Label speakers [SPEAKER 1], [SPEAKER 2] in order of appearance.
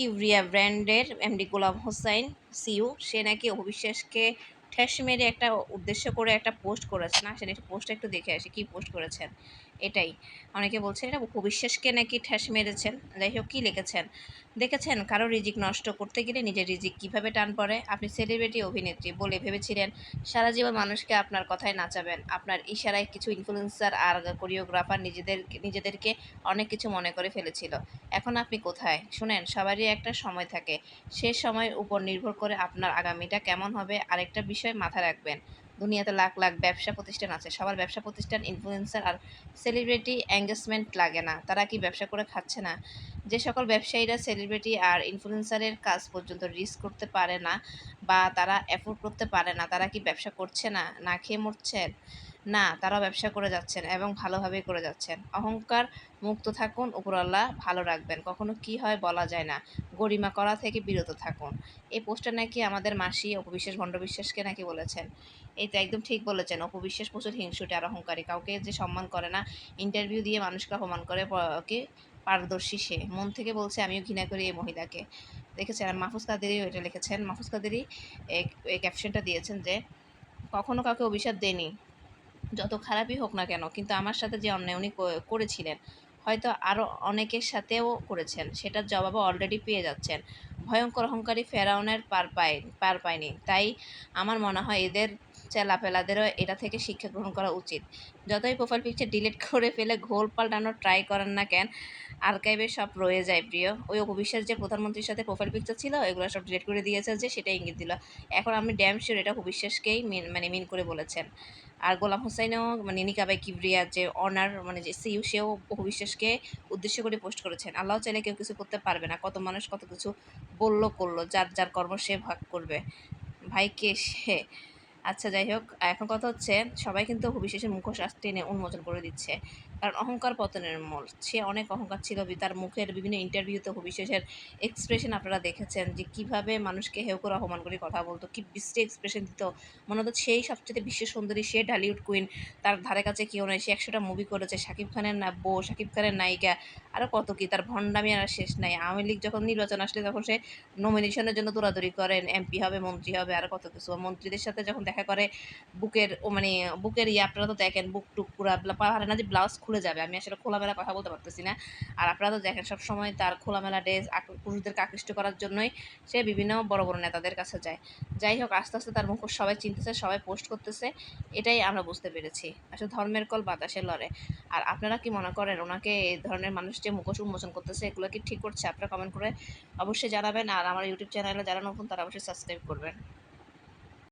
[SPEAKER 1] কিবরিয়া ব্র্যান্ডের এমডি গোলাম হোসাইন সিইও সে নাকি অবিশ্বাসকে ঠেস মেরে একটা উদ্দেশ্য করে একটা পোস্ট করেছে না, সেটা পোস্টটা একটু দেখে আসি কি পোস্ট করেছেন। এটাই অনেকে বলছেন এটা অবিশ্বাসকে নাকি ঠেস মেরেছেন। যাই হোক কি লিখেছেন দেখেছেন, কারো রিজিক নষ্ট করতে গেলে নিজের রিজিক কিভাবে টান পড়ে। আপনি সেলিব্রিটি অভিনেত্রী বলে ভেবেছিলেন সারা জীবন মানুষকে আপনার কথায় নাচাবেন। আপনার ইশারায় কিছু ইনফ্লুয়েন্সার আর কোরিওগ্রাফার নিজেদেরকে অনেক কিছু মনে করে ফেলেছিল। এখন আপনি কোথায় শুনেন, সবারই একটা সময় থাকে, সে সময়ের উপর নির্ভর করে আপনার আগামীটা কেমন হবে। আরেকটা বিষয় মাথায় রাখবেন, দুনিয়াতে লাখ লাখ ব্যবসা প্রতিষ্ঠান আছে, সবার ব্যবসা প্রতিষ্ঠান ইনফ্লুয়েন্সার আর সেলিব্রিটি এঙ্গেজমেন্ট লাগে না। তারা কি ব্যবসা করে খাচ্ছে না? যে সকল ব্যবসায়ীরা সেলিব্রিটি আর ইনফ্লুয়েন্সারের কাজ পর্যন্ত রিস্ক করতে পারে না বা তারা অ্যাফোর্ড করতে পারে না, তারা কি ব্যবসা করছে না, না খেয়ে মরছেন? না, তারাও ব্যবসা করে যাচ্ছেন এবং ভালোভাবেই করে যাচ্ছেন। অহংকার মুক্ত থাকুন, উপরওয়ালা ভালো রাখবেন। কখনো কি হয় বলা যায় না, গরিমা করা থেকে বিরত থাকুন। এই পোস্টটা নাকি আমাদের মাসি অপবিশ্বাস ভণ্ডবিশ্বাসকে নাকি বলেছেন। এই তো একদম ঠিক বলেছেন, অপবিশ্বাস প্রচুর হিংসুটে আর অহংকারী, কাউকে যে সম্মান করে না, ইন্টারভিউ দিয়ে মানুষকে অপমান করে কি পারদর্শী সে। মন থেকে বলছে আমিও ঘৃণা করি এই মহিলাকে। দেখেছেন, আর মাহফুজ কাদেরিও এটা লিখেছেন। মাহফুজ কাদেরি এই ক্যাপশনটা দিয়েছেন যে কখনো কাউকে অভিশাপ দেনি, যত খারাপই হোক না কেন, কিন্তু আমার সাথে যে অন্যায় উনি করেছিলেন, হয়তো আরও অনেকের সাথেও করেছেন, সেটার জবাবও অলরেডি পেয়ে যাচ্ছেন। ভয়ঙ্কর অহংকারী ফেরাউনের পার পায়নি। তাই আমার মনে হয় এদের চেলাপেলাদেরও এটা থেকে শিক্ষা গ্রহণ করা উচিত। যতই প্রোফাইল পিকচার ডিলিট করে ফেলে ঘোল পাল্টানোর ট্রাই করেন না কেন, আর্কাইভে সব রয়ে যায় প্রিয়। ওই অপবিশ্বাস যে প্রধানমন্ত্রীর সাথে প্রোফাইল পিকচার ছিল, এগুলো সব ডিলিট করে দিয়েছে যে, সেটা ইঙ্গিত দিল। এখন আমি ড্যাম শিওর এটা অপবিশ্বাসকেই মিন করে বলেছেন। আর গোলাম হোসাইনও নিকাবাই কিবরিয়ার যে অনার যে সিইও, সেও অপবিশ্বাসকে উদ্দেশ্য করে পোস্ট করেছেন। আল্লাহ চাইলে কেউ কিছু করতে পারবে না, কত মানুষ কত কিছু বললো করলো, যার যার কর্ম সে ভাগ করবে। ভাই কে সে? আচ্ছা যাই হোক, এখন কথা হচ্ছে সবাই কিন্তু অপবিশ্বাসের মুখোশ টেনে উন্মোচন করে দিচ্ছে, কারণ অহংকার পতনের মূল। সে অনেক অহংকার ছিল, তার মুখের বিভিন্ন ইন্টারভিউতে অপবিশ্বাসের এক্সপ্রেশন আপনারা দেখেছেন যে কিভাবে মানুষকে হেউ করে অপমান করে কথা বলতো, কি বিশ্রী এক্সপ্রেশন দিত। মনে হতো সেই সবচেয়ে বিশ্ব সুন্দরী, সে ঢালিউড কুইন, তার ধারে কাছে কেউ নয়। সে 100টা মুভি করেছে, শাকিব খানের বউ, শাকিব খানের নায়িকা, আরও কত কি, তার ভণ্ডামি আর শেষ নাই। আওয়ামী লীগ যখন নির্বাচন আসলে তখন সে নমিনেশনের জন্য দৌড়াদৌড়ি করেন, এমপি হবে, মন্ত্রী হবে, আর কত কিছু। মন্ত্রীদের সাথে যখন দেখা করে বুকের বুকের আপনারা তো দেখেন, বুক টুক পুরা পারে না যে ব্লাউজ খুলে যাবে। আমি আসলে খোলামেলা কথা বলতে পারতেছি না। আর আপনারা তো দেখেন সবসময় তার খোলামেলা ড্রেস পুরুষদেরকে আকৃষ্ট করার জন্যই সে বিভিন্ন বড় বড় নেতাদের কাছে যায়। যাই হোক, আস্তে আস্তে তার মুখোশ সবাই চিনতেছে, সবাই পোস্ট করতেছে, এটাই আমরা বুঝতে পেরেছি। আসলে ধর্মের কল বাতাসে লড়ে। আর আপনারা কি মনে করেন ওনাকে এই ধরনের মানুষ যে মুখোশ উন্মোচন করতেছে, এগুলো কি ঠিক করছে? আপনারা কমেন্ট করে অবশ্যই জানাবেন। আর আমার ইউটিউব চ্যানেলে যারা নতুন তারা অবশ্যই সাবস্ক্রাইব করবেন।